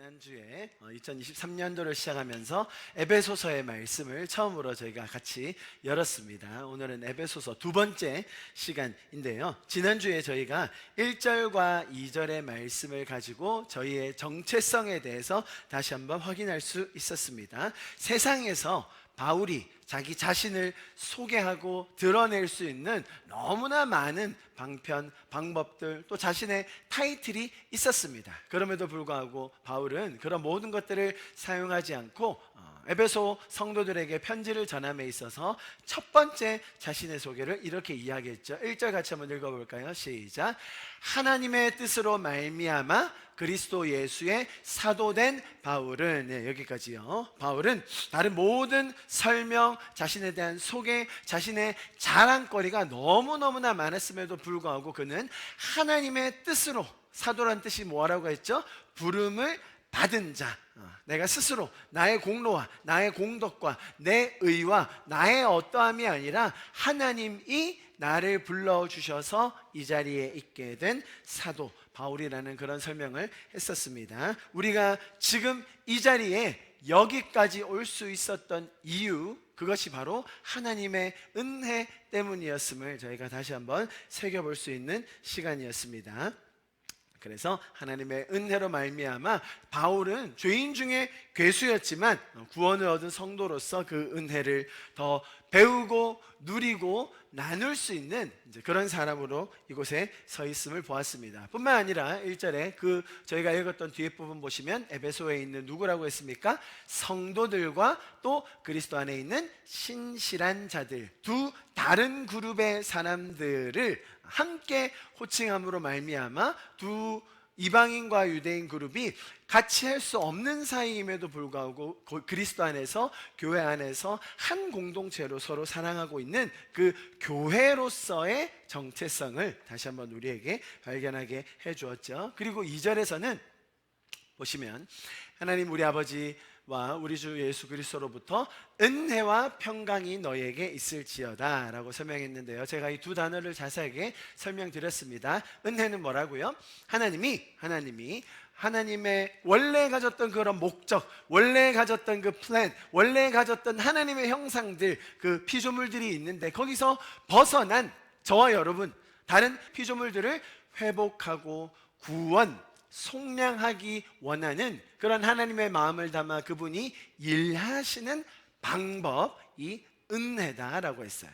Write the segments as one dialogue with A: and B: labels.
A: 지난주에 2023년도를 시작하면서 에베소서의 말씀을 처음으로 저희가 같이 열었습니다. 오늘은 에베소서 두 번째 시간인데요. 지난주에 저희가 1절과 2절의 말씀을 가지고 저희의 정체성에 대해서 다시 한번 확인할 수 있었습니다. 세상에서 바울이 자기 자신을 소개하고 드러낼 수 있는 너무나 많은 방편, 방법들, 또 자신의 타이틀이 있었습니다. 그럼에도 불구하고 바울은 그런 모든 것들을 사용하지 않고 에베소 성도들에게 편지를 전함에 있어서 첫 번째 자신의 소개를 이렇게 이야기했죠. 1절 같이 한번 읽어볼까요? 시작. 하나님의 뜻으로 말미암아 그리스도 예수의 사도된 바울은, 여기까지요. 바울은 다른 모든 설명, 자신에 대한 소개, 자신의 자랑거리가 너무너무나 많았음에도 불구하고 그는 하나님의 뜻으로, 사도란 뜻이 뭐라고 했죠? 부름을 받은 자, 내가 스스로 나의 공로와 나의 공덕과 내 의와 나의 어떠함이 아니라 하나님이 나를 불러주셔서 이 자리에 있게 된 사도 바울이라는 그런 설명을 했었습니다. 우리가 지금 이 자리에 여기까지 올 수 있었던 이유, 그것이 바로 하나님의 은혜 때문이었음을 저희가 다시 한번 새겨볼 수 있는 시간이었습니다. 그래서 하나님의 은혜로 말미암아 바울은 죄인 중에 괴수였지만 구원을 얻은 성도로서 그 은혜를 더 배우고 누리고 나눌 수 있는 그런 사람으로 이곳에 서 있음을 보았습니다. 뿐만 아니라 1절에 저희가 읽었던 뒤에 부분 보시면 에베소에 있는 누구라고 했습니까? 성도들과 또 그리스도 안에 있는 신실한 자들, 두 다른 그룹의 사람들을 함께 호칭함으로 말미암아 두 이방인과 유대인 그룹이 같이 할 수 없는 사이임에도 불구하고 그리스도 안에서, 교회 안에서 한 공동체로 서로 사랑하고 있는 그 교회로서의 정체성을 다시 한번 우리에게 발견하게 해주었죠. 그리고 2절에서는 보시면 하나님 우리 아버지와 우리 주 예수 그리스도로부터 은혜와 평강이 너에게 있을지어다 라고 설명했는데요, 제가 이 두 단어를 자세하게 설명드렸습니다. 은혜는 뭐라고요? 하나님의 원래 가졌던 그런 목적, 원래 가졌던 그 플랜, 원래 가졌던 하나님의 형상들, 그 피조물들이 있는데 거기서 벗어난 저와 여러분, 다른 피조물들을 회복하고 구원, 속량하기 원하는 그런 하나님의 마음을 담아 그분이 일하시는 방법이 은혜다라고 했어요.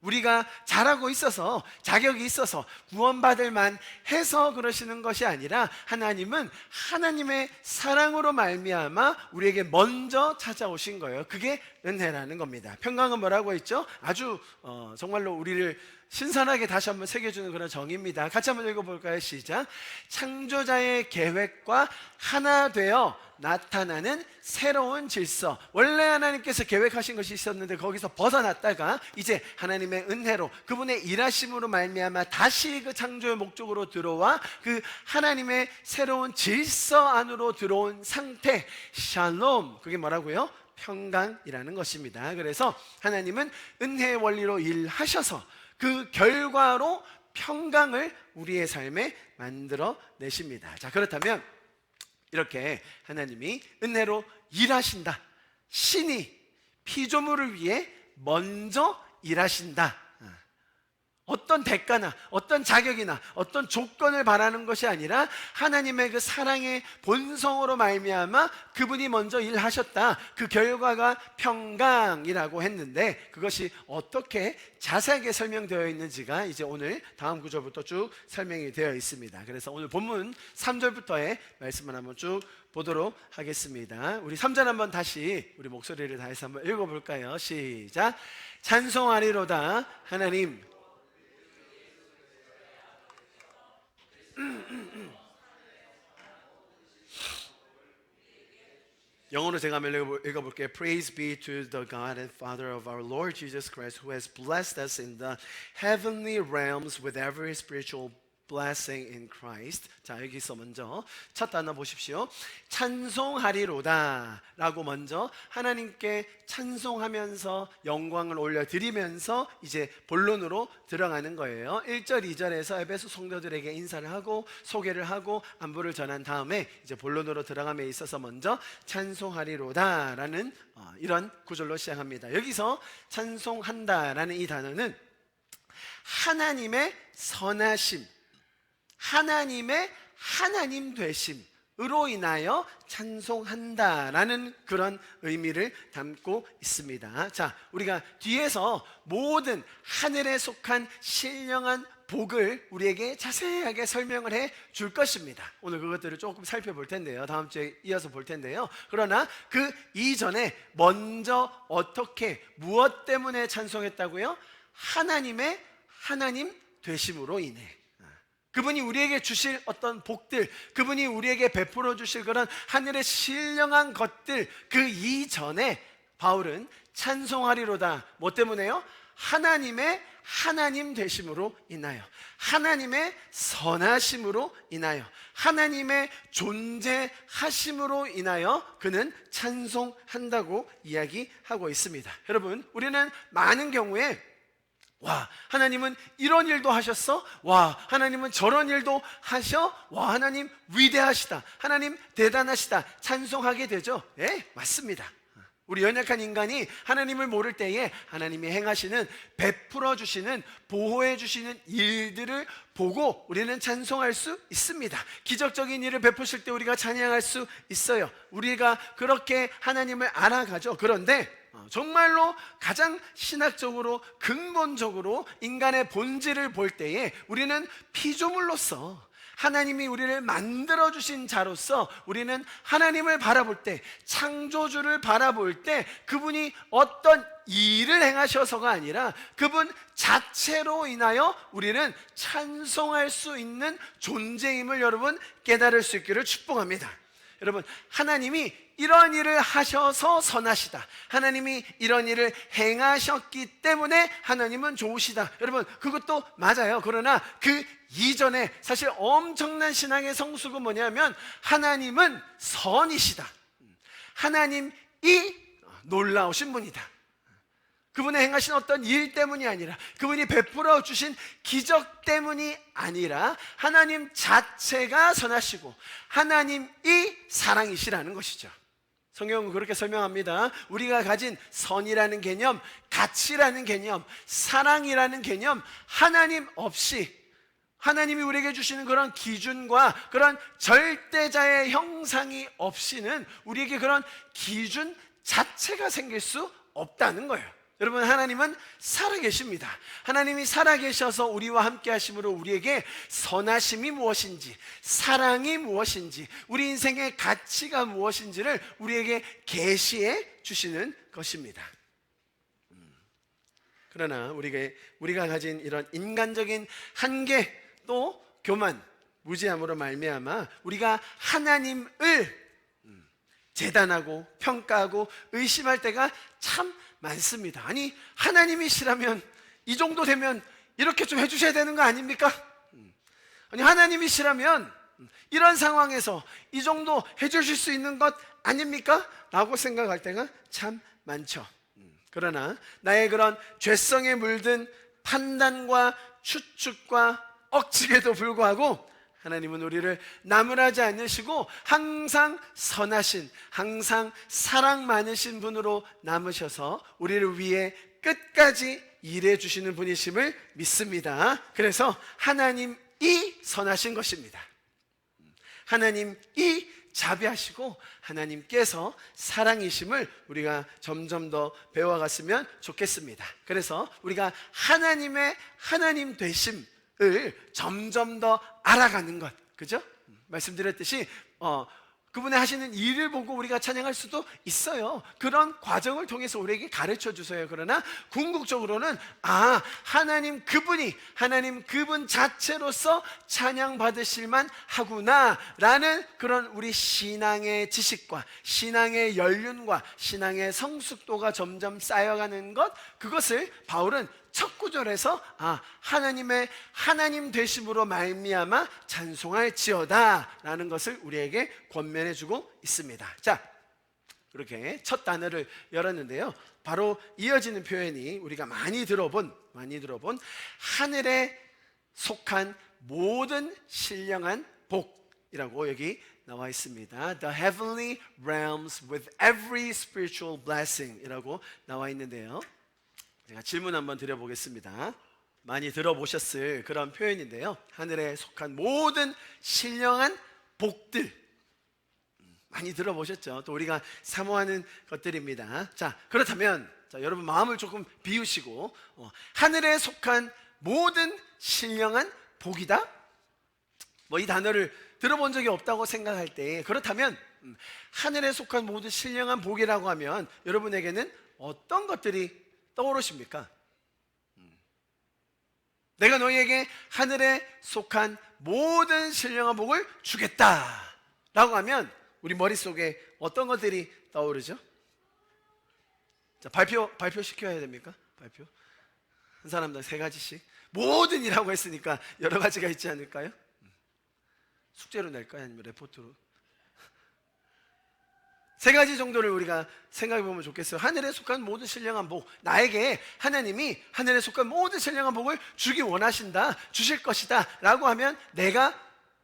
A: 우리가 잘하고 있어서, 자격이 있어서 구원받을 만해서 그러시는 것이 아니라 하나님은 하나님의 사랑으로 말미암아 우리에게 먼저 찾아오신 거예요. 그게 은혜라는 겁니다. 평강은 뭐라고 했죠? 아주 정말로 우리를 신선하게 다시 한번 새겨주는 그런 정의입니다. 같이 한번 읽어볼까요? 시작. 창조자의 계획과 하나 되어 나타나는 새로운 질서. 원래 하나님께서 계획하신 것이 있었는데 거기서 벗어났다가 이제 하나님의 은혜로, 그분의 일하심으로 말미암아 다시 그 창조의 목적으로 들어와 그 하나님의 새로운 질서 안으로 들어온 상태, 샬롬, 그게 뭐라고요? 평강이라는 것입니다. 그래서 하나님은 은혜의 원리로 일하셔서 그 결과로 평강을 우리의 삶에 만들어 내십니다. 자, 그렇다면 이렇게 하나님이 은혜로 일하신다, 신이 피조물을 위해 먼저 일하신다, 어떤 대가나 어떤 자격이나 어떤 조건을 바라는 것이 아니라 하나님의 그 사랑의 본성으로 말미암아 그분이 먼저 일하셨다, 그 결과가 평강이라고 했는데 그것이 어떻게 자세하게 설명되어 있는지가 이제 오늘 다음 구절부터 쭉 설명이 되어 있습니다. 그래서 오늘 본문 3절부터의 말씀을 한번 쭉 보도록 하겠습니다. 우리 3절 한번 다시 우리 목소리를 다해서 한번 읽어볼까요? 시작. 찬송하리로다 하나님. 영어로 제가 한번 읽어볼게요. Praise be to the God and Father of our Lord Jesus Christ, who has blessed us in the heavenly realms with every spiritual blessing in Christ. 자, 여기서 먼저 첫 단어 보십시오. 찬송하리로다 라고 먼저 하나님께 찬송하면서 영광을 올려드리면서 이제 본론으로 들어가는 거예요. 1절 2절에서 에베소 성도들에게 인사를 하고 소개를 하고 안부를 전한 다음에 이제 본론으로 들어감에 있어서 먼저 찬송하리로다 라는 이런 구절로 시작합니다. 여기서 찬송한다 라는 이 단어는 하나님의 선하심, 하나님의 하나님 되심으로 인하여 찬송한다라는 그런 의미를 담고 있습니다. 자, 우리가 뒤에서 모든 하늘에 속한 신령한 복을 우리에게 자세하게 설명을 해 줄 것입니다. 오늘 그것들을 조금 살펴볼 텐데요. 다음 주에 이어서 볼 텐데요. 그러나 그 이전에 먼저 어떻게 무엇 때문에 찬송했다고요? 하나님의 하나님 되심으로 인해, 그분이 우리에게 주실 어떤 복들, 그분이 우리에게 베풀어 주실 그런 하늘의 신령한 것들, 그 이전에 바울은 찬송하리로다. 뭐 때문에요? 하나님의 하나님 되심으로 인하여, 하나님의 선하심으로 인하여, 하나님의 존재하심으로 인하여 그는 찬송한다고 이야기하고 있습니다. 여러분, 우리는 많은 경우에 와, 하나님은 이런 일도 하셨어? 와, 하나님은 저런 일도 하셔? 와, 하나님 위대하시다, 하나님 대단하시다 찬송하게 되죠. 예, 맞습니다. 우리 연약한 인간이 하나님을 모를 때에 하나님이 행하시는, 베풀어 주시는, 보호해 주시는 일들을 보고 우리는 찬송할 수 있습니다. 기적적인 일을 베푸실 때 우리가 찬양할 수 있어요. 우리가 그렇게 하나님을 알아가죠. 그런데 정말로 가장 신학적으로 근본적으로 인간의 본질을 볼 때에 우리는 피조물로서, 하나님이 우리를 만들어주신 자로서 우리는 하나님을 바라볼 때, 창조주를 바라볼 때 그분이 어떤 일을 행하셔서가 아니라 그분 자체로 인하여 우리는 찬송할 수 있는 존재임을 여러분 깨달을 수 있기를 축복합니다. 여러분, 하나님이 이런 일을 하셔서 선하시다, 하나님이 이런 일을 행하셨기 때문에 하나님은 좋으시다, 여러분 그것도 맞아요. 그러나 그 이전에 사실 엄청난 신앙의 성숙은 뭐냐면 하나님은 선이시다, 하나님이 놀라우신 분이다. 그분의 행하신 어떤 일 때문이 아니라, 그분이 베풀어 주신 기적 때문이 아니라 하나님 자체가 선하시고 하나님이 사랑이시라는 것이죠. 성경은 그렇게 설명합니다. 우리가 가진 선이라는 개념, 가치라는 개념, 사랑이라는 개념, 하나님 없이, 하나님이 우리에게 주시는 그런 기준과 그런 절대자의 형상이 없이는 우리에게 그런 기준 자체가 생길 수 없다는 거예요. 여러분, 하나님은 살아계십니다. 하나님이 살아계셔서 우리와 함께 하심으로 우리에게 선하심이 무엇인지, 사랑이 무엇인지, 우리 인생의 가치가 무엇인지를 우리에게 계시해 주시는 것입니다. 그러나 우리가 가진 이런 인간적인 한계, 또 교만, 무지함으로 말미암아 우리가 하나님을 재단하고 평가하고 의심할 때가 참 많습니다. 아니, 하나님이시라면 이 정도 되면 이렇게 좀 해주셔야 되는 거 아닙니까? 아니, 하나님이시라면 이런 상황에서 이 정도 해주실 수 있는 것 아닙니까? 라고 생각할 때가 참 많죠. 그러나 나의 그런 죄성에 물든 판단과 추측과 억측에도 불구하고 하나님은 우리를 나무라지 않으시고 항상 선하신, 항상 사랑 많으신 분으로 남으셔서 우리를 위해 끝까지 일해 주시는 분이심을 믿습니다. 그래서 하나님이 선하신 것입니다. 하나님이 자비하시고 하나님께서 사랑이심을 우리가 점점 더 배워갔으면 좋겠습니다. 그래서 우리가 하나님의 하나님 되심을 점점 더 알아가는 것, 그죠? 말씀드렸듯이 그분의 하시는 일을 보고 우리가 찬양할 수도 있어요. 그런 과정을 통해서 우리에게 가르쳐 주세요. 그러나 궁극적으로는 하나님 그분 자체로서 찬양 받으실만 하구나 라는 그런 우리 신앙의 지식과 신앙의 연륜과 신앙의 성숙도가 점점 쌓여가는 것, 그것을 바울은 첫 구절에서 하나님의 하나님 되심으로 말미암아 찬송할지어다 라는 것을 우리에게 권면해 주고 있습니다. 자, 그렇게 첫 단어를 열었는데요, 바로 이어지는 표현이 우리가 많이 들어본 하늘에 속한 모든 신령한 복이라고 여기 나와 있습니다. The heavenly realms with every spiritual blessing 이라고 나와 있는데요, 제가 질문 한번 드려보겠습니다. 많이 들어보셨을 그런 표현인데요, 하늘에 속한 모든 신령한 복들 많이 들어보셨죠? 또 우리가 사모하는 것들입니다. 자, 그렇다면 여러분 마음을 조금 비우시고 하늘에 속한 모든 신령한 복이다? 뭐 이 단어를 들어본 적이 없다고 생각할 때, 그렇다면 하늘에 속한 모든 신령한 복이라고 하면 여러분에게는 어떤 것들이 떠오르십니까? 내가 너희에게 하늘에 속한 모든 신령한 복을 주겠다 라고 하면 우리 머릿속에 어떤 것들이 떠오르죠? 자, 발표 시켜야 됩니까? 발표. 한 사람당 3가지씩. 모든이라고 했으니까 여러 가지가 있지 않을까요? 숙제로 낼까요? 아니면 레포트로? 3가지 정도를 우리가 생각해 보면 좋겠어요. 하늘에 속한 모든 신령한 복, 나에게 하나님이 하늘에 속한 모든 신령한 복을 주기 원하신다, 주실 것이다 라고 하면 내가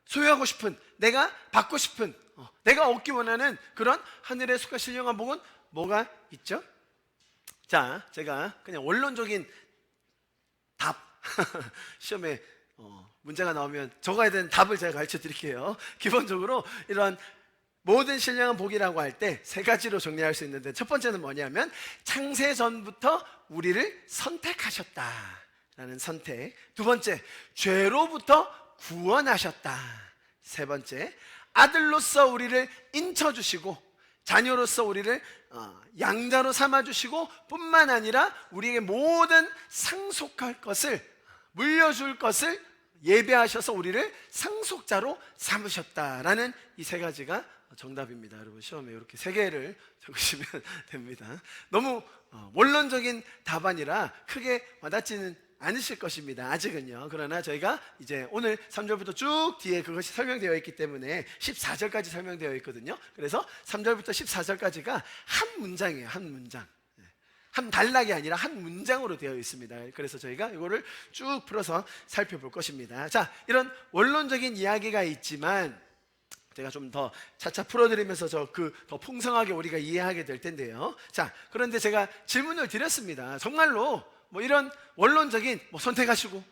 A: 소유하고 싶은, 내가 받고 싶은, 내가 얻기 원하는 그런 하늘에 속한 신령한 복은 뭐가 있죠? 자, 제가 그냥 원론적인 답 시험에 문제가 나오면 적어야 되는 답을 제가 가르쳐 드릴게요. 기본적으로 이런 모든 신령한 복이라고 할 때 3가지로 정리할 수 있는데, 첫 번째는 뭐냐면 창세 전부터 우리를 선택하셨다라는 선택, 두 번째 죄로부터 구원하셨다, 세 번째 아들로서 우리를 인쳐주시고 자녀로서 우리를 양자로 삼아주시고 뿐만 아니라 우리에게 모든 상속할 것을, 물려줄 것을 예배하셔서 우리를 상속자로 삼으셨다라는 이 3가지가 정답입니다. 여러분 시험에 이렇게 3개를 적으시면 됩니다. 너무 원론적인 답안이라 크게 와닿지는 않으실 것입니다. 아직은요. 그러나 저희가 이제 오늘 3절부터 쭉 뒤에 그것이 설명되어 있기 때문에 14절까지 설명되어 있거든요. 그래서 3절부터 14절까지가 한 문장이에요. 한 문장. 한 단락이 아니라 한 문장으로 되어 있습니다. 그래서 저희가 이거를 쭉 풀어서 살펴볼 것입니다. 자, 이런 원론적인 이야기가 있지만 제가 좀 더 차차 풀어드리면서 더 풍성하게 우리가 이해하게 될 텐데요. 자, 그런데 제가 질문을 드렸습니다. 정말로 뭐 이런 원론적인 선택하시고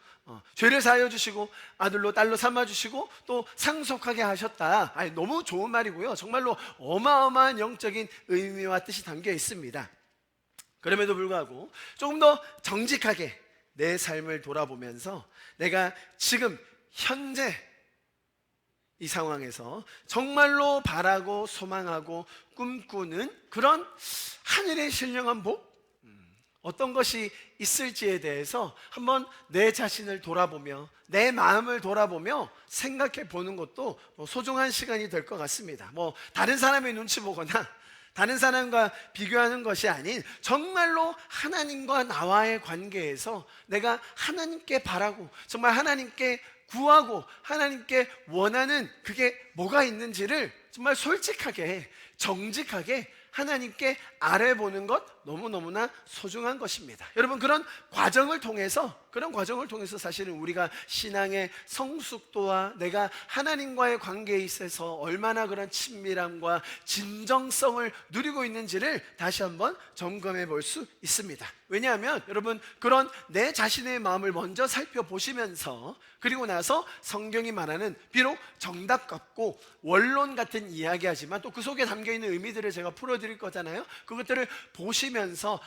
A: 죄를 사하여 주시고 아들로 딸로 삼아 주시고 또 상속하게 하셨다, 너무 좋은 말이고요. 정말로 어마어마한 영적인 의미와 뜻이 담겨 있습니다. 그럼에도 불구하고 조금 더 정직하게 내 삶을 돌아보면서 내가 지금 현재 이 상황에서 정말로 바라고 소망하고 꿈꾸는 그런 하늘의 신령한 복, 어떤 것이 있을지에 대해서 한번 내 자신을 돌아보며 내 마음을 돌아보며 생각해 보는 것도 소중한 시간이 될 것 같습니다. 다른 사람의 눈치 보거나 다른 사람과 비교하는 것이 아닌 정말로 하나님과 나와의 관계에서 내가 하나님께 바라고 정말 하나님께 구하고 하나님께 원하는 그게 뭐가 있는지를 정말 솔직하게 정직하게 하나님께 알아보는 것 너무너무나 소중한 것입니다. 여러분, 그런 과정을 통해서 사실은 우리가 신앙의 성숙도와 내가 하나님과의 관계에 있어서 얼마나 그런 친밀함과 진정성을 누리고 있는지를 다시 한번 점검해 볼 수 있습니다. 왜냐하면 여러분, 그런 내 자신의 마음을 먼저 살펴보시면서 그리고 나서 성경이 말하는 비록 정답 같고 원론 같은 이야기하지만 또 그 속에 담겨있는 의미들을 제가 풀어드릴 거잖아요. 그것들을 보시면서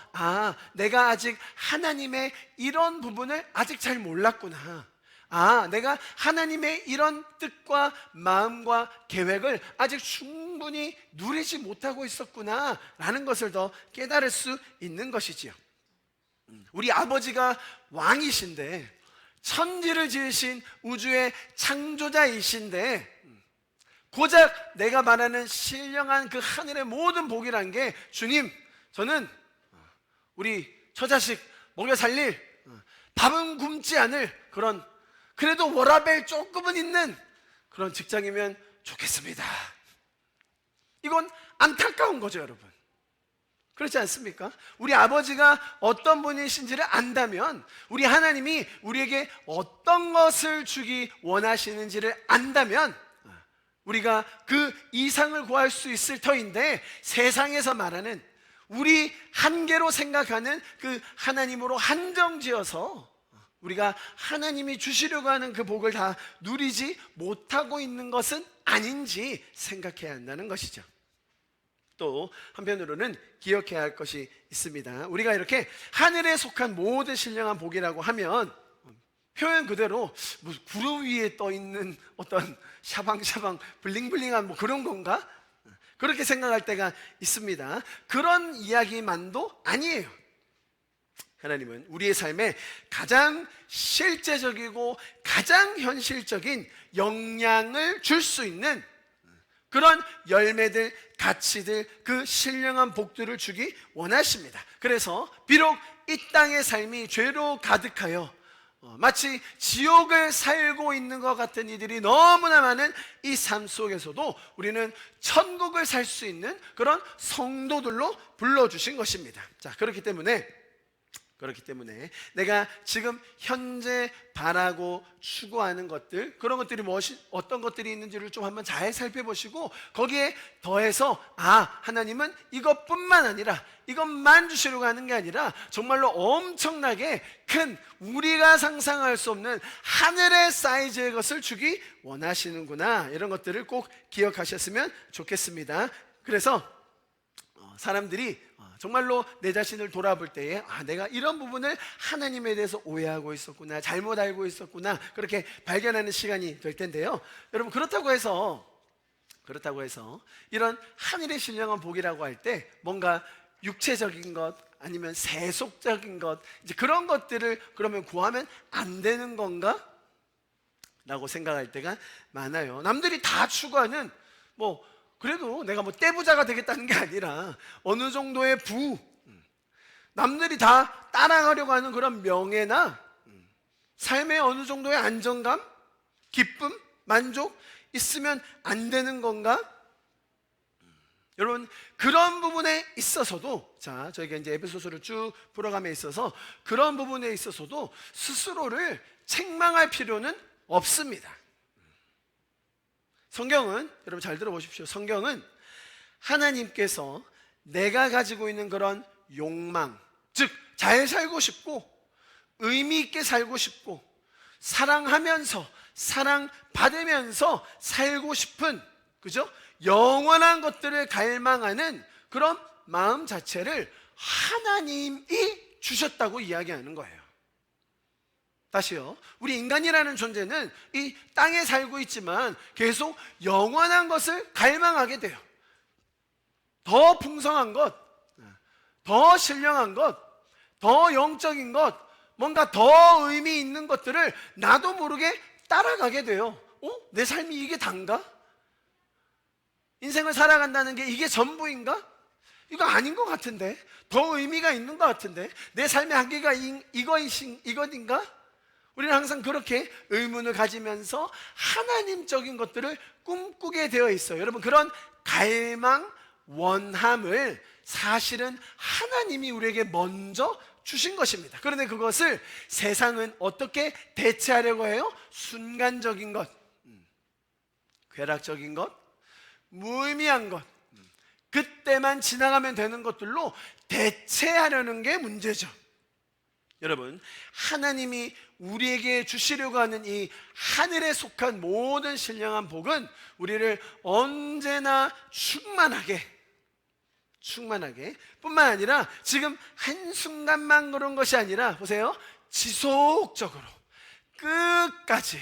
A: 내가 아직 하나님의 이런 부분을 아직 잘 몰랐구나, 내가 하나님의 이런 뜻과 마음과 계획을 아직 충분히 누리지 못하고 있었구나 라는 것을 더 깨달을 수 있는 것이지요. 우리 아버지가 왕이신데 천지를 지으신 우주의 창조자이신데 고작 내가 말하는 신령한 그 하늘의 모든 복이란 게, 주님, 저는 우리 처자식 먹여 살릴 밥은 굶지 않을 그런, 그래도 워라밸 조금은 있는 그런 직장이면 좋겠습니다. 이건 안타까운 거죠, 여러분. 그렇지 않습니까? 우리 아버지가 어떤 분이신지를 안다면, 우리 하나님이 우리에게 어떤 것을 주기 원하시는지를 안다면 우리가 그 이상을 구할 수 있을 터인데, 세상에서 말하는 우리 한계로 생각하는 그 하나님으로 한정지어서 우리가 하나님이 주시려고 하는 그 복을 다 누리지 못하고 있는 것은 아닌지 생각해야 한다는 것이죠. 또 한편으로는 기억해야 할 것이 있습니다. 우리가 이렇게 하늘에 속한 모든 신령한 복이라고 하면 표현 그대로 뭐 구름 위에 떠 있는 어떤 샤방샤방 블링블링한 뭐 그런 건가? 그렇게 생각할 때가 있습니다. 그런 이야기만도 아니에요. 하나님은 우리의 삶에 가장 실제적이고 가장 현실적인 영향을 줄 수 있는 그런 열매들, 가치들, 그 신령한 복들을 주기 원하십니다. 그래서 비록 이 땅의 삶이 죄로 가득하여 마치 지옥을 살고 있는 것 같은 이들이 너무나 많은 이 삶 속에서도 우리는 천국을 살 수 있는 그런 성도들로 불러주신 것입니다. 자, 그렇기 때문에 내가 지금 현재 바라고 추구하는 것들, 그런 것들이 어떤 것들이 있는지를 좀 한번 잘 살펴보시고, 거기에 더해서 하나님은 이것뿐만 아니라, 이것만 주시려고 하는 게 아니라 정말로 엄청나게 큰, 우리가 상상할 수 없는 하늘의 사이즈의 것을 주기 원하시는구나, 이런 것들을 꼭 기억하셨으면 좋겠습니다. 그래서 사람들이 정말로 내 자신을 돌아볼 때에 내가 이런 부분을 하나님에 대해서 오해하고 있었구나, 잘못 알고 있었구나, 그렇게 발견하는 시간이 될 텐데요. 여러분, 그렇다고 해서 이런 하늘의 신령한 복이라고 할 때 뭔가 육체적인 것 아니면 세속적인 것, 이제 그런 것들을 그러면 구하면 안 되는 건가? 라고 생각할 때가 많아요. 남들이 다 추구하는 그래도 내가 떼부자가 되겠다는 게 아니라 어느 정도의 남들이 다 따라가려고 하는 그런 명예나 삶의 어느 정도의 안정감, 기쁨, 만족 있으면 안 되는 건가? 여러분, 그런 부분에 있어서도, 저희가 이제 에베소서를 쭉 풀어감에 있어서 그런 부분에 있어서도 스스로를 책망할 필요는 없습니다. 성경은, 여러분 잘 들어보십시오. 성경은 하나님께서 내가 가지고 있는 그런 욕망, 즉 잘 살고 싶고 의미 있게 살고 싶고 사랑하면서 사랑받으면서 살고 싶은, 그죠? 영원한 것들을 갈망하는 그런 마음 자체를 하나님이 주셨다고 이야기하는 거예요. 다시요, 우리 인간이라는 존재는 이 땅에 살고 있지만 계속 영원한 것을 갈망하게 돼요. 더 풍성한 것, 더 신령한 것, 더 영적인 것, 뭔가 더 의미 있는 것들을 나도 모르게 따라가게 돼요. 내 삶이 이게 단가? 인생을 살아간다는 게 이게 전부인가? 이거 아닌 것 같은데, 더 의미가 있는 것 같은데, 내 삶의 한계가 이것인가? 우리는 항상 그렇게 의문을 가지면서 하나님적인 것들을 꿈꾸게 되어 있어요. 여러분, 그런 갈망, 원함을 사실은 하나님이 우리에게 먼저 주신 것입니다. 그런데 그것을 세상은 어떻게 대체하려고 해요? 순간적인 것, 쾌락적인 것, 무의미한 것, 그때만 지나가면 되는 것들로 대체하려는 게 문제죠. 여러분, 하나님이 우리에게 주시려고 하는 이 하늘에 속한 모든 신령한 복은 우리를 언제나 충만하게 뿐만 아니라 지금 한순간만 그런 것이 아니라, 보세요, 지속적으로 끝까지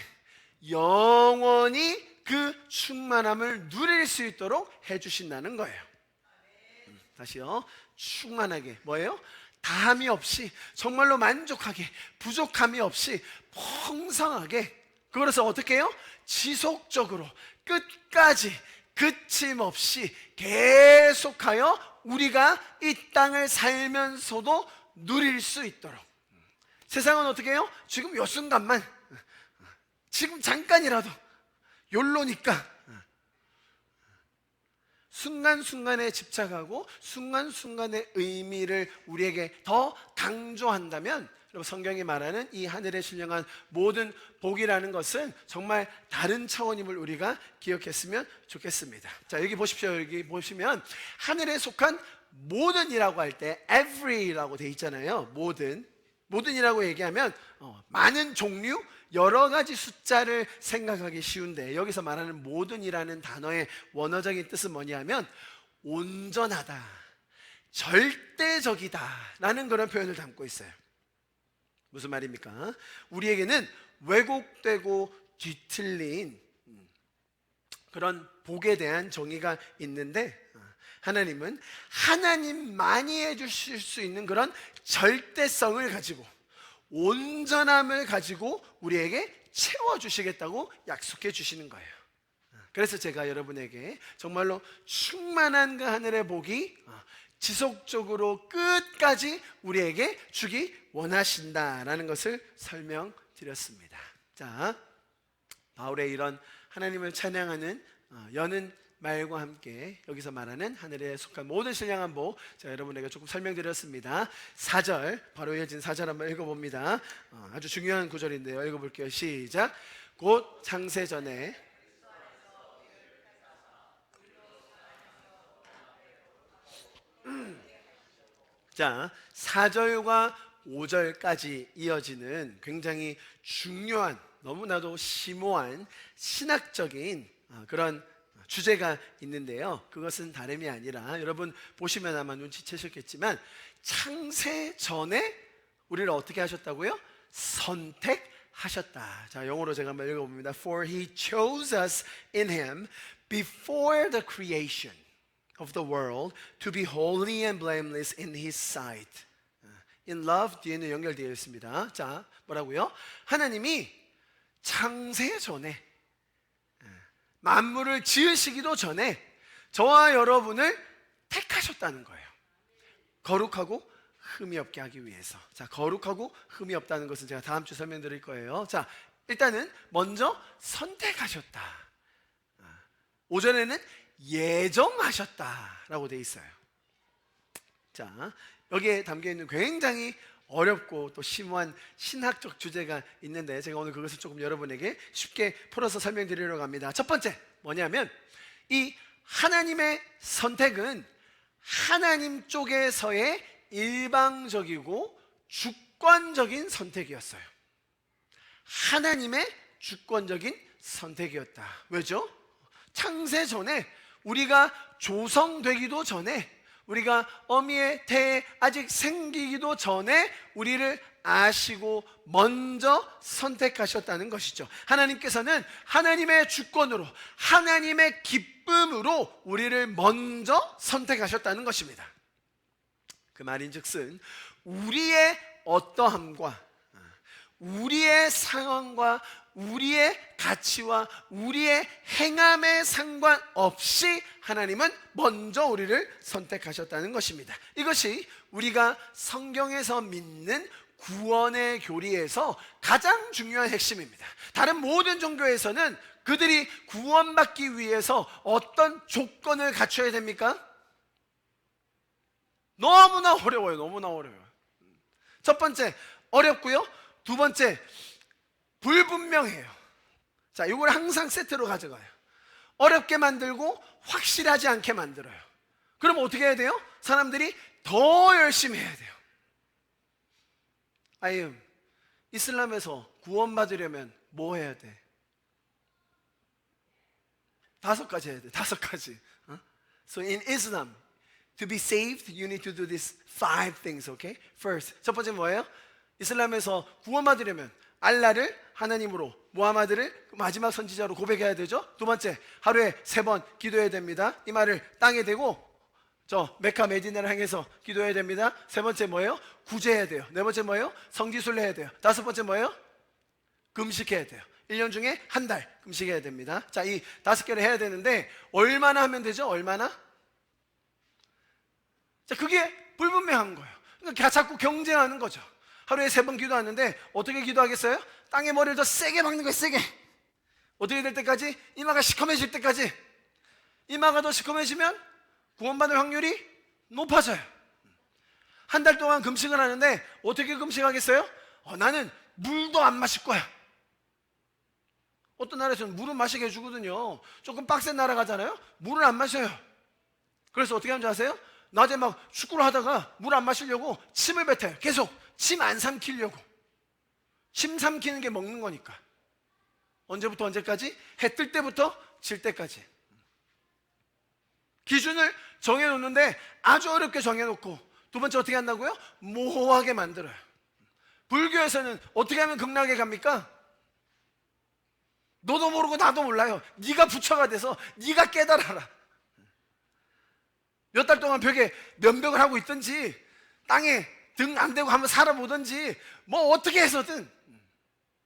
A: 영원히 그 충만함을 누릴 수 있도록 해주신다는 거예요. 다시요, 충만하게, 뭐예요? 다함이 없이, 정말로 만족하게, 부족함이 없이 풍성하게, 그래서 어떻게 해요? 지속적으로 끝까지 그침없이 계속하여 우리가 이 땅을 살면서도 누릴 수 있도록, 세상은 어떻게 해요? 지금 요 순간만, 지금 잠깐이라도 욜로니까 순간순간에 집착하고 순간순간의 의미를 우리에게 더 강조한다면, 여러분, 성경이 말하는 이 하늘에 신령한 모든 복이라는 것은 정말 다른 차원임을 우리가 기억했으면 좋겠습니다. 자, 여기 보십시오. 여기 보시면 하늘에 속한 모든이라고 할 때 every라고 돼 있잖아요. 모든이라고 얘기하면 많은 종류, 여러 가지 숫자를 생각하기 쉬운데, 여기서 말하는 모든이라는 단어의 원어적인 뜻은 뭐냐면 온전하다, 절대적이다 라는 그런 표현을 담고 있어요. 무슨 말입니까? 우리에게는 왜곡되고 뒤틀린 그런 복에 대한 정의가 있는데, 하나님은 하나님만이 해주실 수 있는 그런 절대성을 가지고, 온전함을 가지고 우리에게 채워주시겠다고 약속해 주시는 거예요. 그래서 제가 여러분에게 정말로 충만한 그 하늘의 복이 지속적으로 끝까지 우리에게 주기 원하신다라는 것을 설명드렸습니다. 자, 바울의 이런 하나님을 찬양하는 여는 말과 함께 여기서 말하는 하늘에 속한 모든 신령한 복, 제가 여러분에게 조금 설명드렸습니다. 4절, 바로 이어진 4절 한번 읽어봅니다. 아주 중요한 구절인데요. 읽어볼게요. 시작. 곧 창세 전에 자, 4절과 5절까지 이어지는 굉장히 중요한, 너무나도 심오한 신학적인 그런 주제가 있는데요. 그것은 다름이 아니라, 여러분 보시면 아마 눈치채셨겠지만, 창세 전에 우리를 어떻게 하셨다고요? 선택하셨다. 자, 영어로 제가 한번 읽어봅니다. For he chose us in him before the creation of the world to be holy and blameless in his sight. In love 뒤에는 연결되어 있습니다. 자, 뭐라고요? 하나님이 창세 전에, 만물을 지으시기도 전에 저와 여러분을 택하셨다는 거예요. 거룩하고 흠이 없게 하기 위해서. 자, 거룩하고 흠이 없다는 것은 제가 다음 주 설명드릴 거예요. 자, 일단은 먼저 선택하셨다. 5절에는 예정하셨다라고 되어 있어요. 자, 여기에 담겨있는 굉장히 어렵고 또 심오한 신학적 주제가 있는데, 제가 오늘 그것을 조금 여러분에게 쉽게 풀어서 설명드리려고 합니다. 첫 번째 뭐냐면, 이 하나님의 선택은 하나님 쪽에서의 일방적이고 주권적인 선택이었어요. 하나님의 주권적인 선택이었다. 왜죠? 창세 전에, 우리가 조성되기도 전에, 우리가 어미의 태에 아직 생기기도 전에 우리를 아시고 먼저 선택하셨다는 것이죠. 하나님께서는 하나님의 주권으로, 하나님의 기쁨으로 우리를 먼저 선택하셨다는 것입니다. 그 말인즉슨 우리의 어떠함과 우리의 상황과 우리의 가치와 우리의 행함에 상관없이 하나님은 먼저 우리를 선택하셨다는 것입니다. 이것이 우리가 성경에서 믿는 구원의 교리에서 가장 중요한 핵심입니다. 다른 모든 종교에서는 그들이 구원받기 위해서 어떤 조건을 갖춰야 됩니까? 너무나 어려워요. 너무나 어려워요. 첫 번째, 어렵고요. 두 번째, 불분명해요. 자, 이걸 항상 세트로 가져가요. 어렵게 만들고 확실하지 않게 만들어요. 그럼 어떻게 해야 돼요? 사람들이 더 열심히 해야 돼요. 아이음, 이슬람에서 구원받으려면 뭐 해야 돼? 5가지 해야 돼. 5가지. So in Islam, to be saved, you need to do these 5 things, okay? First, 첫 번째 뭐예요? 이슬람에서 구원받으려면 알라를 하나님으로, 무하마드를 마지막 선지자로 고백해야 되죠. 두 번째, 하루에 3번 기도해야 됩니다. 이 말을 땅에 대고 저 메카 메디나를 향해서 기도해야 됩니다. 세 번째 뭐예요? 구제해야 돼요. 네 번째 뭐예요? 성지순례 해야 돼요. 다섯 번째 뭐예요? 금식해야 돼요. 1년 중에 한 달 금식해야 됩니다. 자, 이 5개를 해야 되는데 얼마나 하면 되죠? 얼마나? 자, 그게 불분명한 거예요. 그러니까 자꾸 경쟁하는 거죠. 하루에 3번 기도하는데 어떻게 기도하겠어요? 땅에 머리를 더 세게 박는 거예요. 세게. 어떻게 될 때까지? 이마가 시커매질 때까지. 이마가 더 시커매지면 구원받을 확률이 높아져요. 한 달 동안 금식을 하는데 어떻게 금식하겠어요? 나는 물도 안 마실 거야. 어떤 나라에서는 물은 마시게 해주거든요. 조금 빡센 나라 가잖아요. 물을 안 마셔요. 그래서 어떻게 하는지 아세요? 낮에 막 축구를 하다가 물 안 마시려고 침을 뱉어요. 계속 침 안 삼키려고. 침 삼키는 게 먹는 거니까. 언제부터 언제까지? 해 뜰 때부터 질 때까지. 기준을 정해놓는데 아주 어렵게 정해놓고, 두 번째 어떻게 한다고요? 모호하게 만들어요. 불교에서는 어떻게 하면 극락에 갑니까? 너도 모르고 나도 몰라요. 네가 부처가 돼서 네가 깨달아라. 몇 달 동안 벽에 면벽을 하고 있든지 땅에 등 안 대고 한번 살아보든지 뭐 어떻게 해서든.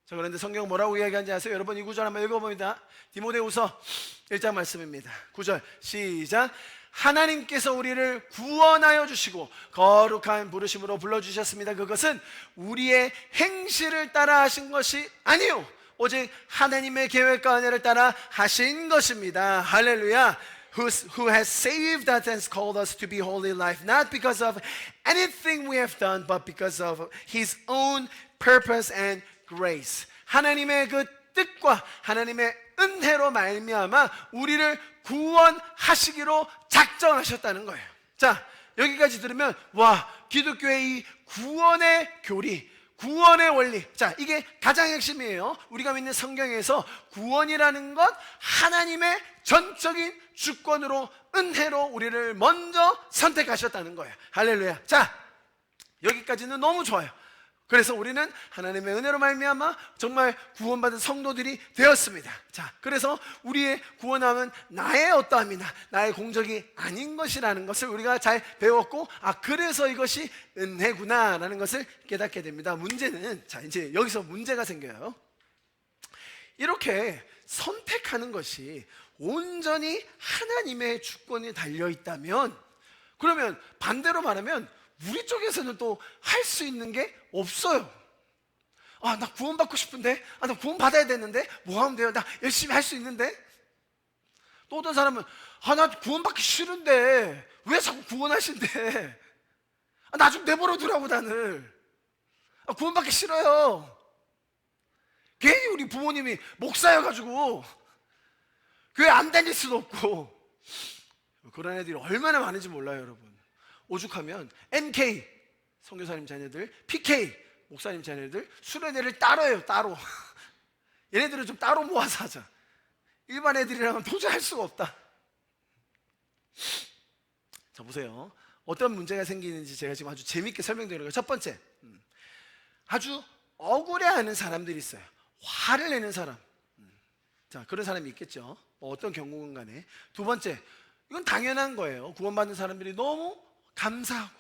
A: 자, 그런데 성경 뭐라고 이야기하는지 아세요? 여러분, 이 구절 한번 읽어봅니다. 디모데후서 1장 말씀입니다. 9절 시작. 하나님께서 우리를 구원하여 주시고 거룩한 부르심으로 불러주셨습니다. 그것은 우리의 행실을 따라 하신 것이 아니요 오직 하나님의 계획과 은혜를 따라 하신 것입니다. 할렐루야. Who has saved us and called us to be holy life, not because of anything we have done, but because of His own purpose and grace. 하나님의 그 뜻과 하나님의 은혜로 말미암아 우리를 구원하시기로 작정하셨다는 거예요. 자, 여기까지 들으면 와, 기독교의 이 구원의 교리, 구원의 원리, 자, 이게 가장 핵심이에요. 우리가 믿는 성경에서 구원이라는 것, 하나님의 전적인 주권으로, 은혜로 우리를 먼저 선택하셨다는 거예요. 할렐루야. 자, 여기까지는 너무 좋아요. 그래서 우리는 하나님의 은혜로 말미암아 정말 구원받은 성도들이 되었습니다. 자, 그래서 우리의 구원함은 나의 어떠함이나 나의 공적이 아닌 것이라는 것을 우리가 잘 배웠고, 그래서 이것이 은혜구나 라는 것을 깨닫게 됩니다. 문제는, 자, 이제 여기서 문제가 생겨요. 이렇게 선택하는 것이 온전히 하나님의 주권이 달려있다면, 그러면 반대로 말하면 우리 쪽에서는 또 할 수 있는 게 없어요. 나 구원받고 싶은데, 나 구원받아야 되는데, 뭐 하면 돼요? 나 열심히 할 수 있는데. 또 어떤 사람은 나 구원받기 싫은데 왜 자꾸 구원하신대? 나 좀 내버려 두라고, 나를. 구원받기 싫어요. 괜히 우리 부모님이 목사여가지고 교회 안 다닐 수도 없고. 그런 애들이 얼마나 많은지 몰라요, 여러분. 오죽하면 MK 선교사님 자녀들, PK 목사님 자녀들 수련회를 따로 해요. 따로. 얘네들은 좀 따로 모아서 하자. 일반 애들이랑은 도저히 할 수가 없다. 자, 보세요. 어떤 문제가 생기는지 제가 지금 아주 재밌게 설명드리는 거예요. 첫 번째, 아주 억울해하는 사람들이 있어요. 화를 내는 사람. 자, 그런 사람이 있겠죠. 어떤 경우건 간에. 두 번째, 이건 당연한 거예요. 구원받는 사람들이 너무 감사하고,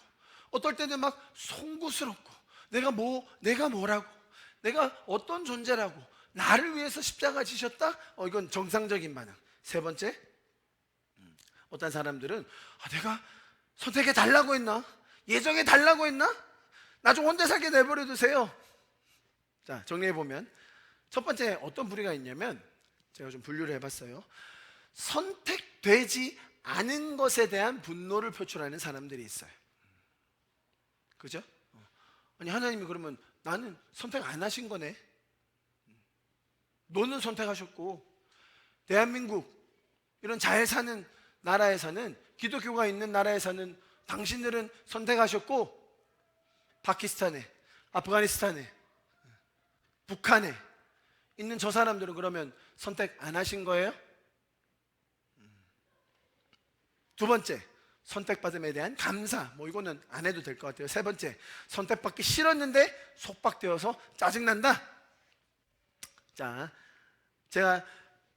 A: 어떨 때는 막 송구스럽고, 내가 뭐라고, 내가 어떤 존재라고, 나를 위해서 십자가 지셨다? 이건 정상적인 반응. 세 번째, 어떤 사람들은 내가 선택해 달라고 했나? 예정해 달라고 했나? 나 좀 혼자 살게 내버려 두세요. 자, 정리해보면 첫 번째 어떤 부류가 있냐면, 제가 좀 분류를 해봤어요. 선택되지 않은 것에 대한 분노를 표출하는 사람들이 있어요. 그죠? 아니, 하나님이 그러면 나는 선택 안 하신 거네. 너는 선택하셨고, 대한민국 이런 잘 사는 나라에서는, 기독교가 있는 나라에서는 당신들은 선택하셨고, 파키스탄에, 아프가니스탄에, 북한에 있는 저 사람들은 그러면 선택 안 하신 거예요? 두 번째, 선택받음에 대한 감사. 이거는 안 해도 될 것 같아요. 세 번째, 선택받기 싫었는데 속박되어서 짜증난다. 자, 제가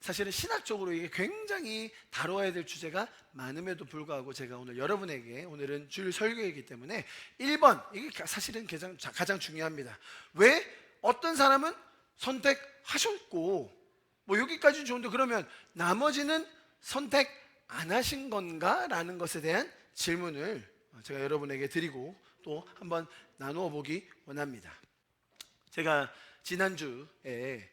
A: 사실은 신학적으로 이게 굉장히 다뤄야 될 주제가 많음에도 불구하고 제가 오늘 여러분에게, 오늘은 주일 설교이기 때문에 1번, 이게 사실은 가장 중요합니다. 왜 어떤 사람은 선택하셨고, 여기까지는 좋은데 그러면 나머지는 선택 안 하신 건가? 라는 것에 대한 질문을 제가 여러분에게 드리고, 또 한번 나누어 보기 원합니다. 제가 지난주에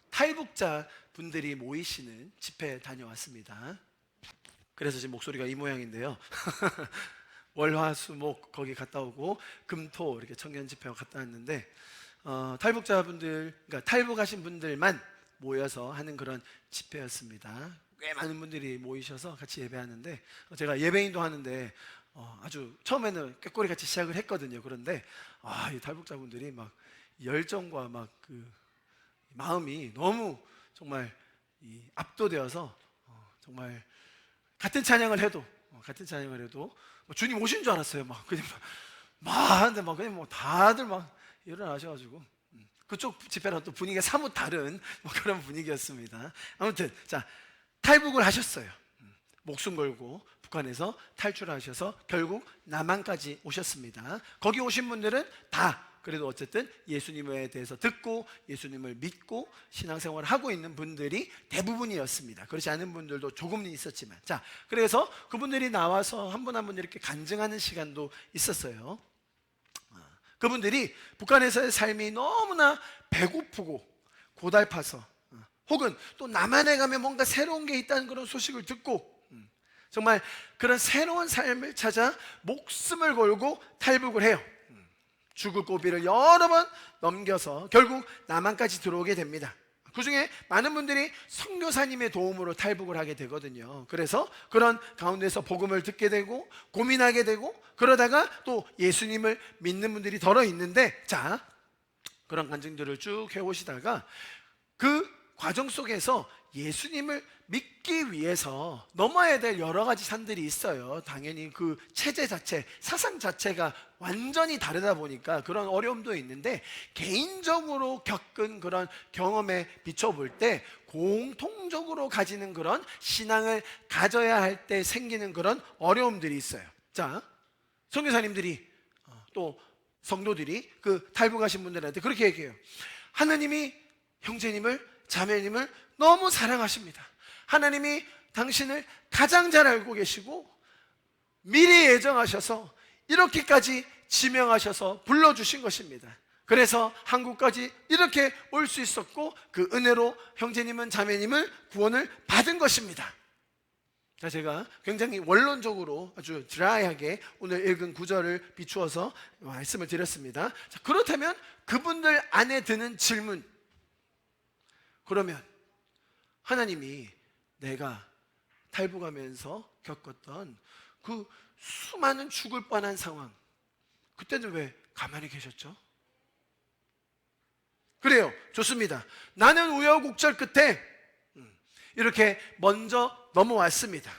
A: 탈북자 분들이 모이시는 집회 다녀왔습니다. 그래서 지금 목소리가 이 모양인데요. 월화수목 거기 갔다 오고 금토 이렇게 청년 집회 갔다 왔는데 탈북자분들, 그러니까 탈북하신 분들만 모여서 하는 그런 집회였습니다. 꽤 많은 분들이 모이셔서 같이 예배하는데 제가 예배인도 하는데 아주 처음에는 꾀꼬리 같이 시작을 했거든요. 그런데 이 탈북자분들이 막 열정과 막 그 마음이 너무 정말 압도되어서 정말 같은 찬양을 해도 주님 오신 줄 알았어요. 막 그냥 하는데 막 그냥 뭐 다들 막 일어나셔가지고 그쪽 집회랑 또 분위기가 사뭇 다른 뭐 그런 분위기였습니다. 아무튼 자, 탈북을 하셨어요. 목숨 걸고 북한에서 탈출하셔서 결국 남한까지 오셨습니다. 거기 오신 분들은 다 그래도 어쨌든 예수님에 대해서 듣고 예수님을 믿고 신앙생활을 하고 있는 분들이 대부분이었습니다. 그렇지 않은 분들도 조금은 있었지만, 자, 그래서 그분들이 나와서 한 분 한 분 이렇게 간증하는 시간도 있었어요. 그분들이 북한에서의 삶이 너무나 배고프고 고달파서, 혹은 또 남한에 가면 뭔가 새로운 게 있다는 그런 소식을 듣고 정말 그런 새로운 삶을 찾아 목숨을 걸고 탈북을 해요. 죽을 고비를 여러 번 넘겨서 결국 남한까지 들어오게 됩니다. 그 중에 많은 분들이 선교사님의 도움으로 탈북을 하게 되거든요. 그래서 그런 가운데서 복음을 듣게 되고 고민하게 되고 그러다가 또 예수님을 믿는 분들이 덜어 있는데, 자, 그런 간증들을 쭉 해오시다가 그 과정 속에서 예수님을 믿기 위해서 넘어야 될 여러 가지 산들이 있어요. 당연히 그 체제 자체, 사상 자체가 완전히 다르다 보니까 그런 어려움도 있는데, 개인적으로 겪은 그런 경험에 비춰볼 때 공통적으로 가지는 그런 신앙을 가져야 할 때 생기는 그런 어려움들이 있어요. 자, 선교사님들이 또 성도들이 그 탈북하신 분들한테 그렇게 얘기해요. 하나님이 형제님을, 자매님을 너무 사랑하십니다. 하나님이 당신을 가장 잘 알고 계시고 미리 예정하셔서 이렇게까지 지명하셔서 불러주신 것입니다. 그래서 한국까지 이렇게 올 수 있었고 그 은혜로 형제님은 자매님을 구원을 받은 것입니다. 자, 제가 굉장히 원론적으로 아주 드라이하게 오늘 읽은 구절을 비추어서 말씀을 드렸습니다. 자, 그렇다면 그분들 안에 드는 질문, 그러면 하나님이 내가 탈북하면서 겪었던 그 수많은 죽을 뻔한 상황, 그때는 왜 가만히 계셨죠? 그래요, 좋습니다. 나는 우여곡절 끝에 이렇게 먼저 넘어왔습니다.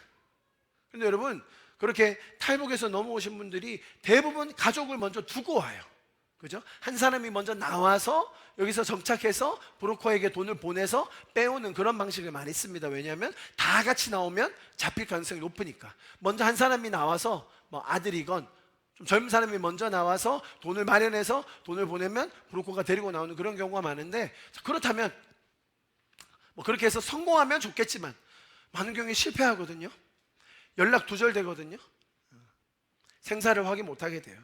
A: 근데 여러분, 그렇게 탈북해서 넘어오신 분들이 대부분 가족을 먼저 두고 와요. 그죠? 한 사람이 먼저 나와서 여기서 정착해서 브로커에게 돈을 보내서 빼오는 그런 방식을 많이 씁니다. 왜냐하면 다 같이 나오면 잡힐 가능성이 높으니까. 먼저 한 사람이 나와서 뭐 아들이건 좀 젊은 사람이 먼저 나와서 돈을 마련해서 돈을 보내면 브로커가 데리고 나오는 그런 경우가 많은데, 그렇다면 뭐 그렇게 해서 성공하면 좋겠지만 많은 경우에 실패하거든요. 연락 두절되거든요. 생사를 확인 못하게 돼요.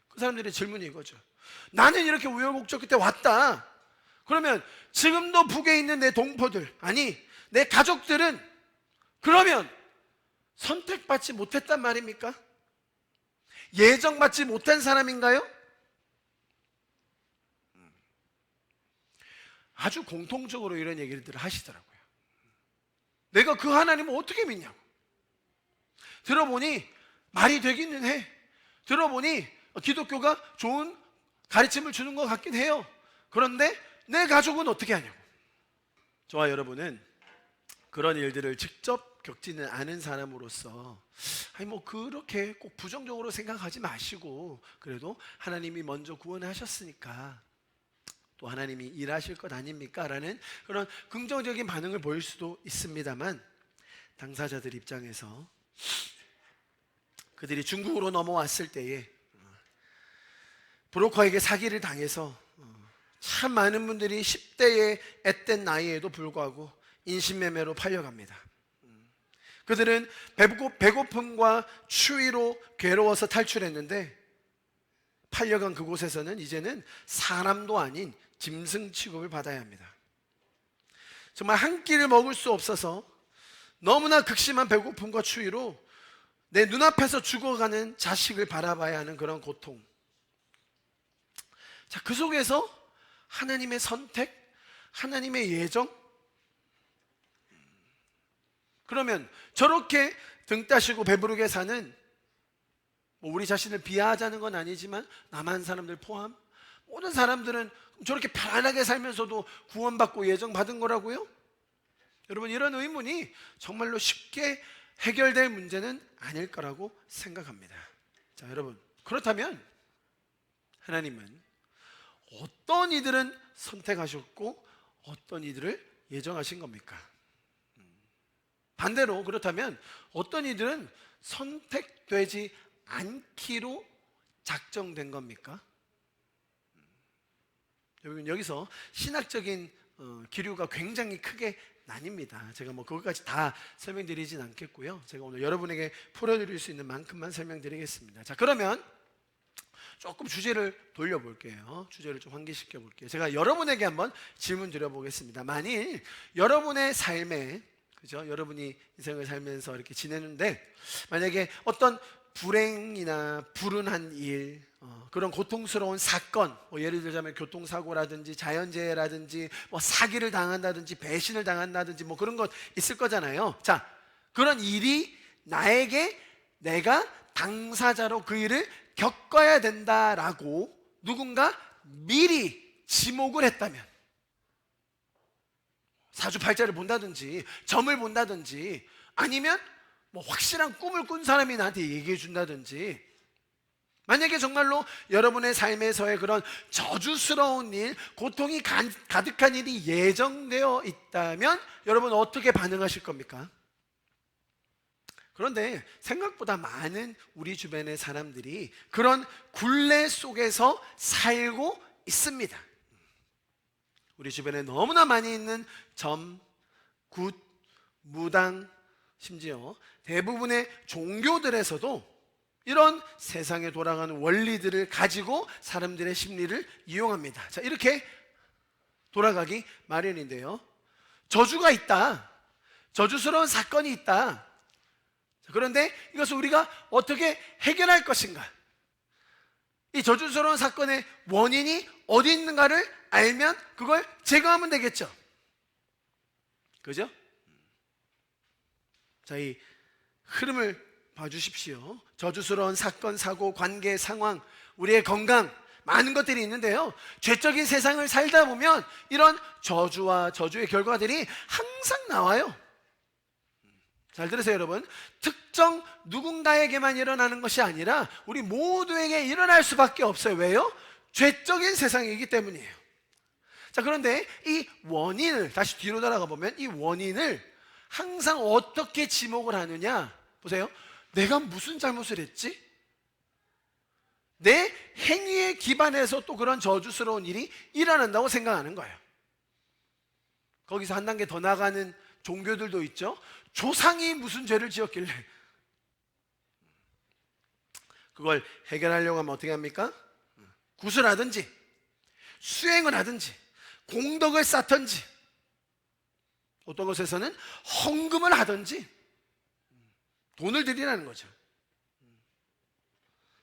A: 그 사람들의 질문이 이거죠. 나는 이렇게 우여곡절 끝에 왔다. 그러면 지금도 북에 있는 내 동포들, 아니 내 가족들은 그러면 선택받지 못했단 말입니까? 예정받지 못한 사람인가요? 아주 공통적으로 이런 얘기를 하시더라고요. 내가 그 하나님을 어떻게 믿냐고. 들어보니 말이 되기는 해. 들어보니 기독교가 좋은 가르침을 주는 것 같긴 해요. 그런데 내 가족은 어떻게 하냐고. 저와 여러분은 그런 일들을 직접 겪지는 않은 사람으로서 아니 뭐 그렇게 꼭 부정적으로 생각하지 마시고, 그래도 하나님이 먼저 구원하셨으니까 또 하나님이 일하실 것 아닙니까? 라는 그런 긍정적인 반응을 보일 수도 있습니다만, 당사자들 입장에서 그들이 중국으로 넘어왔을 때에 브로커에게 사기를 당해서 참 많은 분들이 10대의 앳된 나이에도 불구하고 인신매매로 팔려갑니다. 그들은 배고픔과 추위로 괴로워서 탈출했는데 팔려간 그곳에서는 이제는 사람도 아닌 짐승 취급을 받아야 합니다. 정말 한 끼를 먹을 수 없어서 너무나 극심한 배고픔과 추위로 내 눈앞에서 죽어가는 자식을 바라봐야 하는 그런 고통. 자, 그 속에서 하나님의 선택, 하나님의 예정. 그러면 저렇게 등 따시고 배부르게 사는, 우리 자신을 비하하자는 건 아니지만 남한 사람들 포함 모든 사람들은 저렇게 편안하게 살면서도 구원받고 예정받은 거라고요? 여러분, 이런 의문이 정말로 쉽게 해결될 문제는 아닐 거라고 생각합니다. 자, 여러분, 그렇다면 하나님은 어떤 이들은 선택하셨고 어떤 이들을 예정하신 겁니까? 반대로 그렇다면 어떤 이들은 선택되지 않기로 작정된 겁니까? 여러분, 여기서 신학적인 기류가 굉장히 크게 나뉩니다. 제가 그것까지 다 설명드리진 않겠고요. 제가 오늘 여러분에게 풀어드릴 수 있는 만큼만 설명드리겠습니다. 자, 그러면 조금 주제를 돌려볼게요. 주제를 좀 환기시켜 볼게요. 제가 여러분에게 한번 질문 드려보겠습니다. 만일 여러분의 삶에, 그죠? 여러분이 인생을 살면서 이렇게 지내는데 만약에 어떤 불행이나 불운한 일, 그런 고통스러운 사건, 예를 들자면 교통사고라든지 자연재해라든지 사기를 당한다든지 배신을 당한다든지 그런 것 있을 거잖아요. 자, 그런 일이 나에게 내가 당사자로 그 일을 겪어야 된다라고 누군가 미리 지목을 했다면, 사주팔자를 본다든지 점을 본다든지 아니면 확실한 꿈을 꾼 사람이 나한테 얘기해 준다든지, 만약에 정말로 여러분의 삶에서의 그런 저주스러운 일, 고통이 가득한 일이 예정되어 있다면 여러분 어떻게 반응하실 겁니까? 그런데 생각보다 많은 우리 주변의 사람들이 그런 굴레 속에서 살고 있습니다. 우리 주변에 너무나 많이 있는 점, 굿, 무당, 심지어 대부분의 종교들에서도 이런 세상에 돌아가는 원리들을 가지고 사람들의 심리를 이용합니다. 자, 이렇게 돌아가기 마련인데요. 저주가 있다. 저주스러운 사건이 있다. 그런데 이것을 우리가 어떻게 해결할 것인가? 이 저주스러운 사건의 원인이 어디 있는가를 알면 그걸 제거하면 되겠죠. 그죠? 자, 이 흐름을 봐주십시오. 저주스러운 사건, 사고, 관계, 상황, 우리의 건강, 많은 것들이 있는데요. 죄적인 세상을 살다 보면 이런 저주와 저주의 결과들이 항상 나와요. 잘 들으세요, 여러분. 특정 누군가에게만 일어나는 것이 아니라 우리 모두에게 일어날 수밖에 없어요. 왜요? 죄적인 세상이기 때문이에요. 자, 그런데 이 원인을 다시 뒤로 돌아가 보면 이 원인을 항상 어떻게 지목을 하느냐? 보세요. 내가 무슨 잘못을 했지? 내 행위에 기반해서 또 그런 저주스러운 일이 일어난다고 생각하는 거예요. 거기서 한 단계 더 나가는 종교들도 있죠. 조상이 무슨 죄를 지었길래 그걸 해결하려고 하면 어떻게 합니까? 굿을 하든지 수행을 하든지 공덕을 쌓든지 어떤 곳에서는 헌금을 하든지 돈을 들이라는 거죠.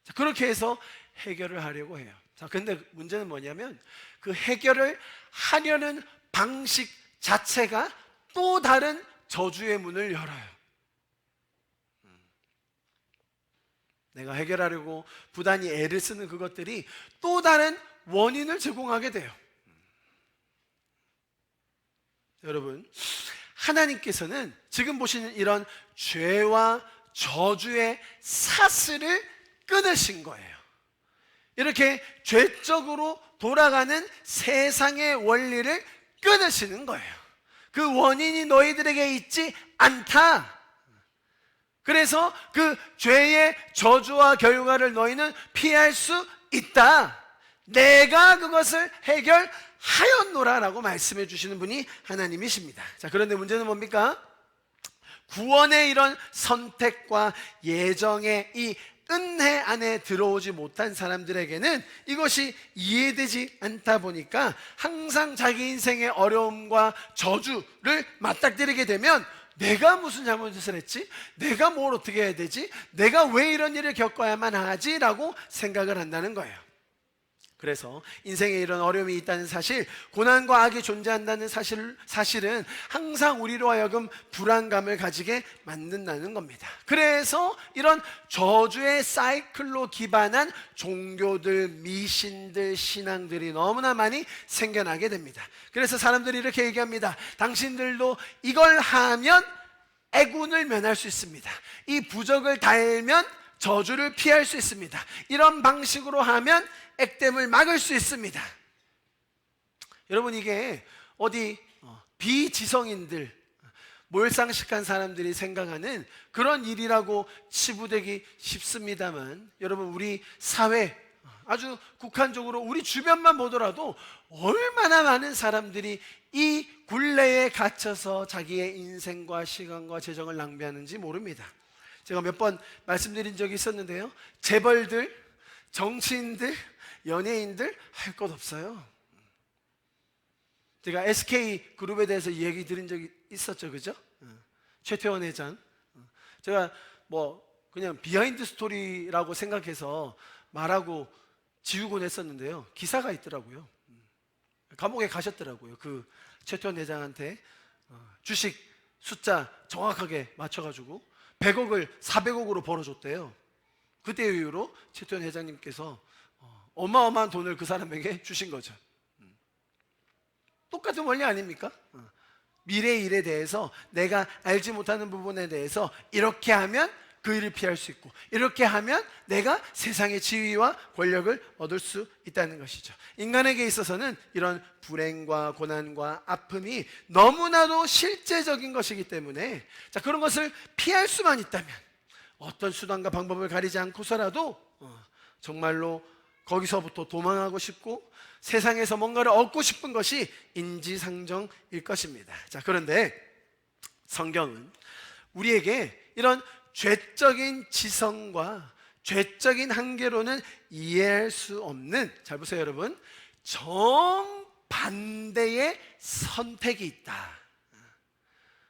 A: 자, 그렇게 해서 해결을 하려고 해요. 자, 근데 문제는 뭐냐면 그 해결을 하려는 방식 자체가 또 다른 저주의 문을 열어요. 내가 해결하려고 부단히 애를 쓰는 그것들이 또 다른 원인을 제공하게 돼요. 여러분, 하나님께서는 지금 보시는 이런 죄와 저주의 사슬을 끊으신 거예요. 이렇게 죄적으로 돌아가는 세상의 원리를 끊으시는 거예요. 그 원인이 너희들에게 있지 않다. 그래서 그 죄의 저주와 결과를 너희는 피할 수 있다. 내가 그것을 해결하였노라라고 말씀해 주시는 분이 하나님이십니다. 자, 그런데 문제는 뭡니까? 구원의 이런 선택과 예정의 이 은혜 안에 들어오지 못한 사람들에게는 이것이 이해되지 않다 보니까 항상 자기 인생의 어려움과 저주를 맞닥뜨리게 되면 내가 무슨 잘못을 했지? 내가 뭘 어떻게 해야 되지? 내가 왜 이런 일을 겪어야만 하지? 라고 생각을 한다는 거예요. 그래서 인생에 이런 어려움이 있다는 사실, 고난과 악이 존재한다는 사실은 항상 우리로 하여금 불안감을 가지게 만든다는 겁니다. 그래서 이런 저주의 사이클로 기반한 종교들, 미신들, 신앙들이 너무나 많이 생겨나게 됩니다. 그래서 사람들이 이렇게 얘기합니다. 당신들도 이걸 하면 애군을 면할 수 있습니다. 이 부적을 달면 저주를 피할 수 있습니다. 이런 방식으로 하면 액땜을 막을 수 있습니다. 여러분, 이게 어디 비지성인들, 몰상식한 사람들이 생각하는 그런 일이라고 치부되기 쉽습니다만, 여러분, 우리 사회, 아주 국한적으로 우리 주변만 보더라도 얼마나 많은 사람들이 이 굴레에 갇혀서 자기의 인생과 시간과 재정을 낭비하는지 모릅니다. 제가 몇 번 말씀드린 적이 있었는데요, 재벌들, 정치인들, 연예인들 할 것 없어요. 제가 SK그룹에 대해서 얘기 드린 적이 있었죠, 그죠? 최태원 회장. 제가 그냥 비하인드 스토리라고 생각해서 말하고 지우곤 했었는데요, 기사가 있더라고요. 감옥에 가셨더라고요. 그 최태원 회장한테 주식 숫자 정확하게 맞춰가지고 100억을 400억으로 벌어줬대요. 그때 이후로 최태원 회장님께서 어마어마한 돈을 그 사람에게 주신 거죠. 똑같은 원리 아닙니까? 미래의 일에 대해서, 내가 알지 못하는 부분에 대해서 이렇게 하면 그 일을 피할 수 있고, 이렇게 하면 내가 세상의 지위와 권력을 얻을 수 있다는 것이죠. 인간에게 있어서는 이런 불행과 고난과 아픔이 너무나도 실제적인 것이기 때문에, 자, 그런 것을 피할 수만 있다면 어떤 수단과 방법을 가리지 않고서라도 정말로 거기서부터 도망하고 싶고 세상에서 뭔가를 얻고 싶은 것이 인지상정일 것입니다. 자, 그런데 성경은 우리에게 이런 죄적인 지성과 죄적인 한계로는 이해할 수 없는, 잘 보세요 여러분, 정반대의 선택이 있다.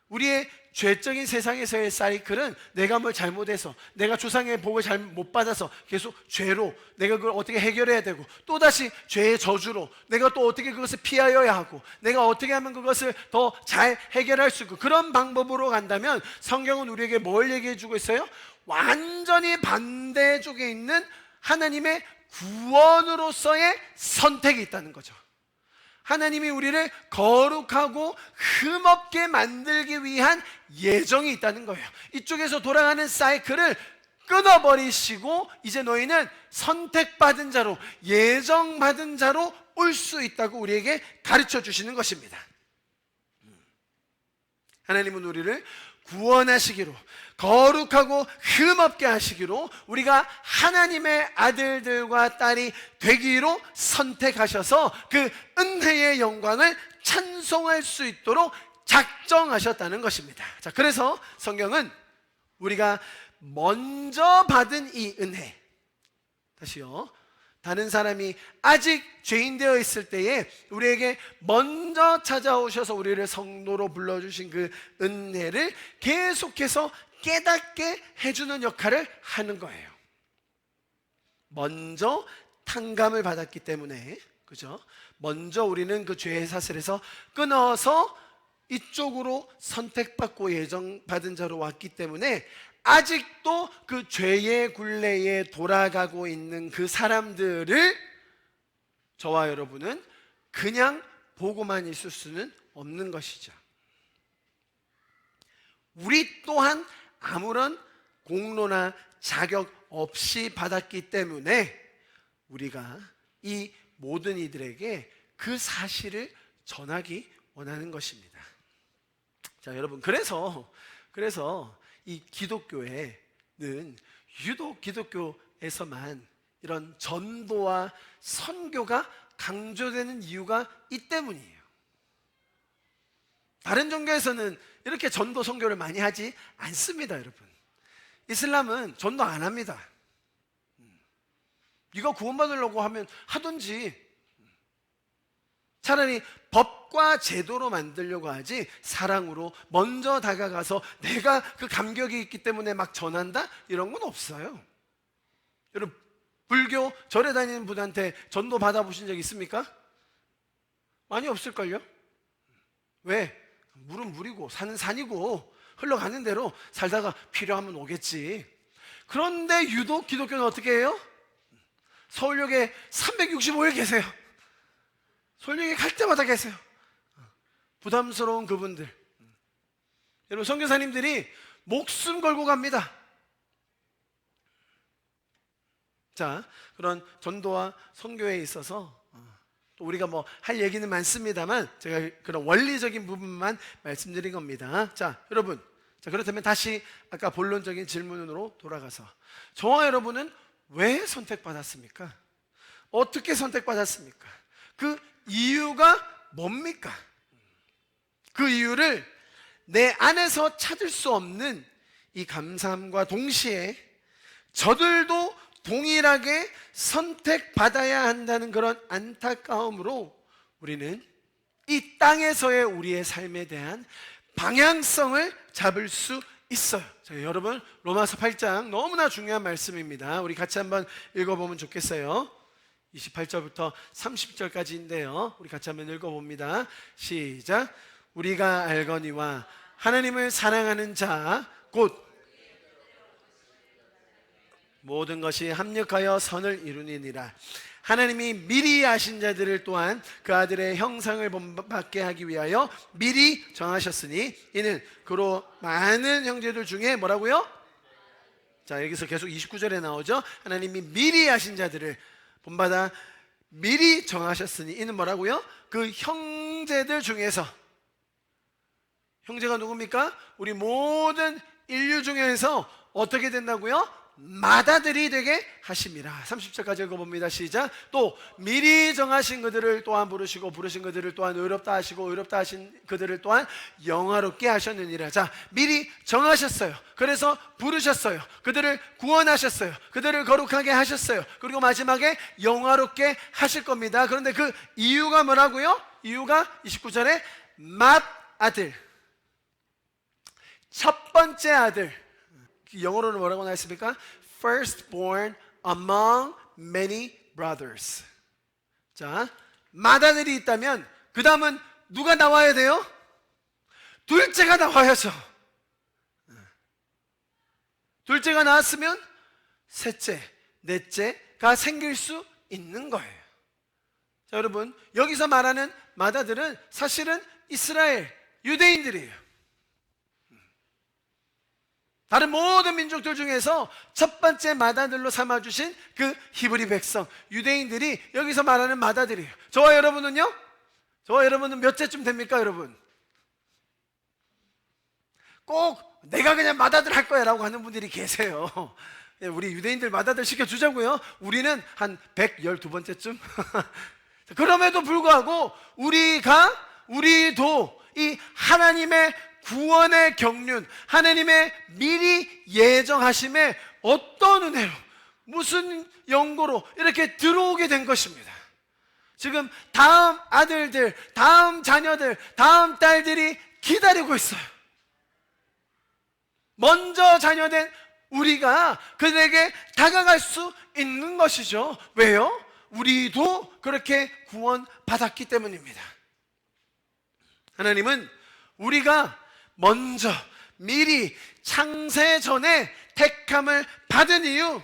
A: 우리의 죄적인 세상에서의 사이클은 내가 뭘 잘못해서, 내가 조상의 복을 잘 못 받아서 계속 죄로 내가 그걸 어떻게 해결해야 되고, 또다시 죄의 저주로 내가 또 어떻게 그것을 피하여야 하고, 내가 어떻게 하면 그것을 더 잘 해결할 수 있고, 그런 방법으로 간다면 성경은 우리에게 뭘 얘기해 주고 있어요? 완전히 반대 쪽에 있는 하나님의 구원으로서의 선택이 있다는 거죠. 하나님이 우리를 거룩하고 흠없게 만들기 위한 예정이 있다는 거예요. 이쪽에서 돌아가는 사이클을 끊어버리시고 이제 너희는 선택받은 자로, 예정받은 자로 올 수 있다고 우리에게 가르쳐 주시는 것입니다. 하나님은 우리를 구원하시기로, 거룩하고 흠없게 하시기로, 우리가 하나님의 아들들과 딸이 되기로 선택하셔서 그 은혜의 영광을 찬송할 수 있도록 작정하셨다는 것입니다. 자, 그래서 성경은 우리가 먼저 받은 이 은혜, 다시요, 다른 사람이 아직 죄인 되어 있을 때에 우리에게 먼저 찾아오셔서 우리를 성도로 불러주신 그 은혜를 계속해서 깨닫게 해주는 역할을 하는 거예요. 먼저 탕감을 받았기 때문에, 그죠? 먼저 우리는 그 죄의 사슬에서 끊어서 이쪽으로 선택받고 예정받은 자로 왔기 때문에 아직도 그 죄의 굴레에 돌아가고 있는 그 사람들을 저와 여러분은 그냥 보고만 있을 수는 없는 것이죠. 우리 또한 아무런 공로나 자격 없이 받았기 때문에 우리가 이 모든 이들에게 그 사실을 전하기 원하는 것입니다. 자, 여러분, 그래서 이 기독교에는 유독 기독교에서만 이런 전도와 선교가 강조되는 이유가 이 때문이에요. 다른 종교에서는 이렇게 전도 선교를 많이 하지 않습니다, 여러분. 이슬람은 전도 안 합니다. 네가 구원받으려고 하면 하든지. 차라리 법과 제도로 만들려고 하지 사랑으로 먼저 다가가서 내가 그 감격이 있기 때문에 막 전한다? 이런 건 없어요. 여러분, 불교 절에 다니는 분한테 전도 받아보신 적 있습니까? 많이 없을걸요? 왜? 물은 물이고 산은 산이고 흘러가는 대로 살다가 필요하면 오겠지. 그런데 유독 기독교는 어떻게 해요? 서울역에 365일 계세요. 서울역에 갈 때마다 계세요. 부담스러운 그분들. 여러분, 선교사님들이 목숨 걸고 갑니다. 자, 그런 전도와 선교에 있어서 또 우리가 뭐 할 얘기는 많습니다만 제가 그런 원리적인 부분만 말씀드린 겁니다. 자, 여러분, 자, 그렇다면 다시 아까 본론적인 질문으로 돌아가서 저와 여러분은 왜 선택받았습니까? 어떻게 선택받았습니까? 그 이유가 뭡니까? 그 이유를 내 안에서 찾을 수 없는 이 감사함과 동시에 저들도 동일하게 선택받아야 한다는 그런 안타까움으로 우리는 이 땅에서의 우리의 삶에 대한 방향성을 잡을 수 있어요. 자, 여러분, 로마서 8장 너무나 중요한 말씀입니다. 우리 같이 한번 읽어보면 좋겠어요. 28절부터 30절까지인데요 우리 같이 한번 읽어봅니다. 시작. 우리가 알거니와 하나님을 사랑하는 자 곧 모든 것이 합력하여 선을 이루니라. 하나님이 미리 아신 자들을 또한 그 아들의 형상을 본받게 하기 위하여 미리 정하셨으니 이는 그로 많은 형제들 중에 뭐라고요? 자, 여기서 계속 29절에 나오죠. 하나님이 미리 아신 자들을 본받아 미리 정하셨으니 이는 뭐라고요? 그 형제들 중에서, 형제가 누굽니까? 우리 모든 인류 중에서 어떻게 된다고요? 맏아들이 되게 하심이라. 30절까지 읽어봅니다. 시작. 또 미리 정하신 그들을 또한 부르시고 부르신 그들을 또한 의롭다 하시고 의롭다 하신 그들을 또한 영화롭게 하셨느니라. 자, 미리 정하셨어요. 그래서 부르셨어요. 그들을 구원하셨어요. 그들을 거룩하게 하셨어요. 그리고 마지막에 영화롭게 하실 겁니다. 그런데 그 이유가 뭐라고요? 이유가 29절에 맏아들, 첫 번째 아들, 영어로는 뭐라고 나왔습니까? Firstborn among many brothers. 자, 맏아들이 있다면 그 다음은 누가 나와야 돼요? 둘째가 나와야죠. 둘째가 나왔으면 셋째, 넷째가 생길 수 있는 거예요. 자, 여러분, 여기서 말하는 맏아들은 사실은 이스라엘 유대인들이에요. 다른 모든 민족들 중에서 첫 번째 맏아들로 삼아주신 그 히브리 백성, 유대인들이 여기서 말하는 맏아들이에요. 저와 여러분은요? 저와 여러분은 몇째쯤 됩니까, 여러분? 꼭 내가 그냥 맏아들 할 거야 라고 하는 분들이 계세요. 우리 유대인들 맏아들 시켜주자고요. 우리는 한 112번째쯤? 그럼에도 불구하고 우리도 이 하나님의 구원의 경륜, 하나님의 미리 예정하심에 어떤 은혜로, 무슨 연고로 이렇게 들어오게 된 것입니다. 지금 다음 아들들, 다음 자녀들, 다음 딸들이 기다리고 있어요. 먼저 자녀된 우리가 그들에게 다가갈 수 있는 것이죠. 왜요? 우리도 그렇게 구원받았기 때문입니다. 하나님은 우리가 먼저 미리 창세 전에 택함을 받은 이유,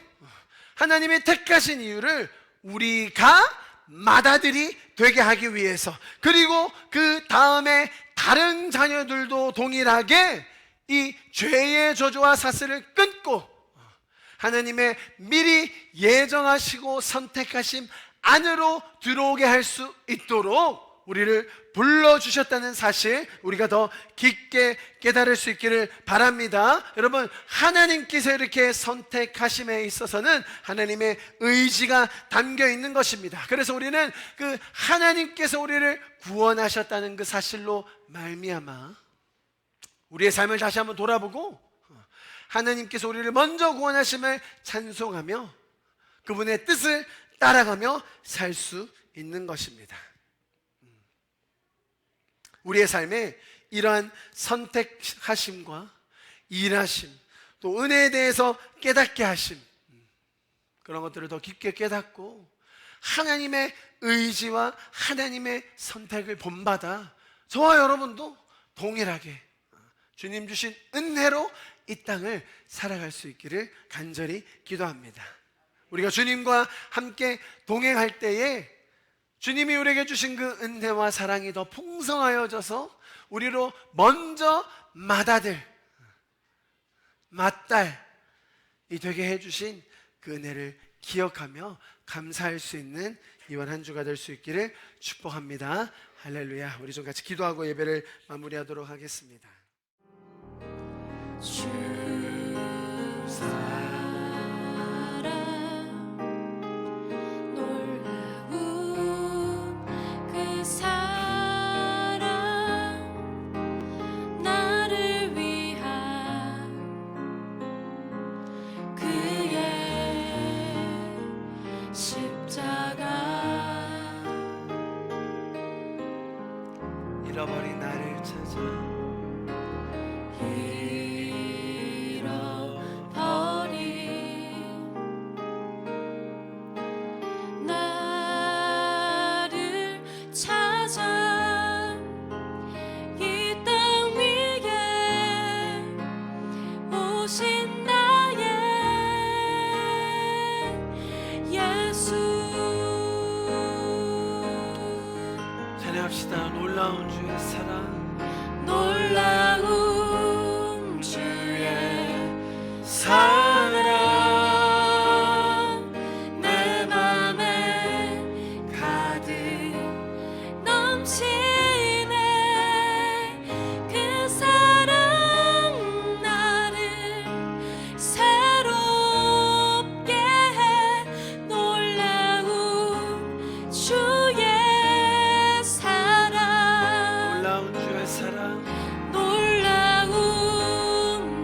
A: 하나님이 택하신 이유를 우리가 맏아들이 되게 하기 위해서, 그리고 그 다음에 다른 자녀들도 동일하게 이 죄의 저주와 사슬을 끊고 하나님의 미리 예정하시고 선택하심 안으로 들어오게 할 수 있도록 우리를 불러주셨다는 사실, 우리가 더 깊게 깨달을 수 있기를 바랍니다. 여러분, 하나님께서 이렇게 선택하심에 있어서는 하나님의 의지가 담겨 있는 것입니다. 그래서 우리는 그 하나님께서 우리를 구원하셨다는 그 사실로 말미암아 우리의 삶을 다시 한번 돌아보고 하나님께서 우리를 먼저 구원하심을 찬송하며 그분의 뜻을 따라가며 살 수 있는 것입니다. 우리의 삶에 이러한 선택하심과 일하심, 또 은혜에 대해서 깨닫게 하심, 그런 것들을 더 깊게 깨닫고 하나님의 의지와 하나님의 선택을 본받아 저와 여러분도 동일하게 주님 주신 은혜로 이 땅을 살아갈 수 있기를 간절히 기도합니다. 우리가 주님과 함께 동행할 때에 주님이 우리에게 주신 그 은혜와 사랑이 더 풍성하여져서 우리로 먼저 맏아들, 맏딸이 되게 해주신 그 은혜를 기억하며 감사할 수 있는 이번 한 주가 될 수 있기를 축복합니다. 할렐루야. 우리 좀 같이 기도하고 예배를 마무리하도록 하겠습니다.
B: 주 사랑 놀라운 그 사랑 나를 위한 그의 십자가
A: 잃어버린 나를 찾아 찬양합시다. 놀라운 주의 사랑,
B: 놀라운 주의
A: 사랑
B: 내 맘에 가득 넘치네. 그 사랑 나를 새롭게 해. 놀라운 주의
A: 놀라운 주의 사랑,
B: 놀라운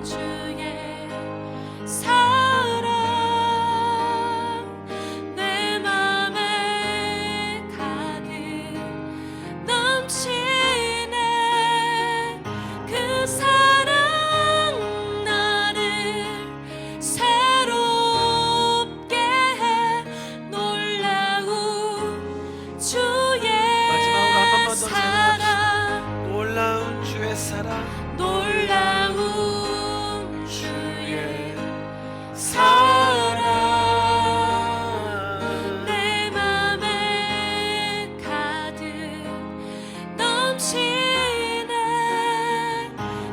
B: 주의 사랑 내 맘에 가득 넘치네. 그 사랑 나를 새롭게 해. 놀라운 주의
A: 마지막으로 한 번만 더
B: 사랑
A: 놀라운 주의 사랑,
B: 놀라운 주의
A: 사랑
B: 내 맘에 가득 넘치네.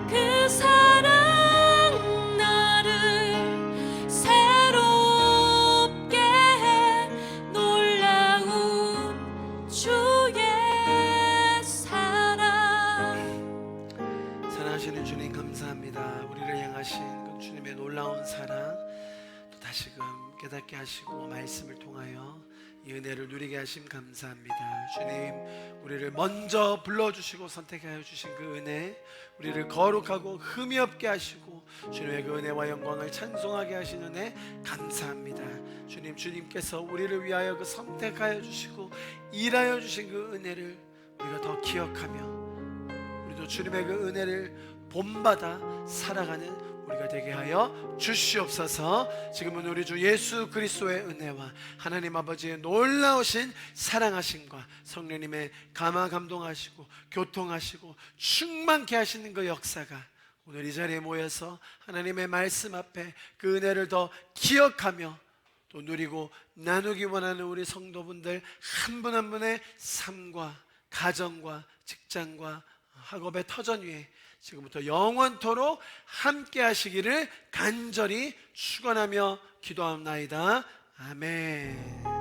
B: 그 사랑 나를 새롭게 해. 놀라운 주의 사랑.
A: 사랑하시는 주님 감사합니다. 우리를 향하신 그 주님의 놀라운 사랑 또 다시금 깨닫게 하시고 말씀을 통하여 이 은혜를 누리게 하심 감사합니다. 주님, 우리를 먼저 불러주시고 선택하여 주신 그 은혜, 우리를 거룩하고 흠이 없게 하시고 주님의 그 은혜와 영광을 찬송하게 하신 은혜 감사합니다. 주님, 주님께서 우리를 위하여 그 선택하여 주시고 일하여 주신 그 은혜를 우리가 더 기억하며 우리도 주님의 그 은혜를 본받아 살아가는 우리가 되게 하여 주시옵소서. 지금은 우리 주 예수 그리스도의 은혜와 하나님 아버지의 놀라우신 사랑하심과 성령님의 감화 감동하시고 교통하시고 충만케 하시는 그 역사가 오늘 이 자리에 모여서 하나님의 말씀 앞에 그 은혜를 더 기억하며 또 누리고 나누기 원하는 우리 성도분들 한 분 한 분의 삶과 가정과 직장과 학업의 터전 위에 지금부터 영원토록 함께 하시기를 간절히 축원하며 기도합나이다. 아멘.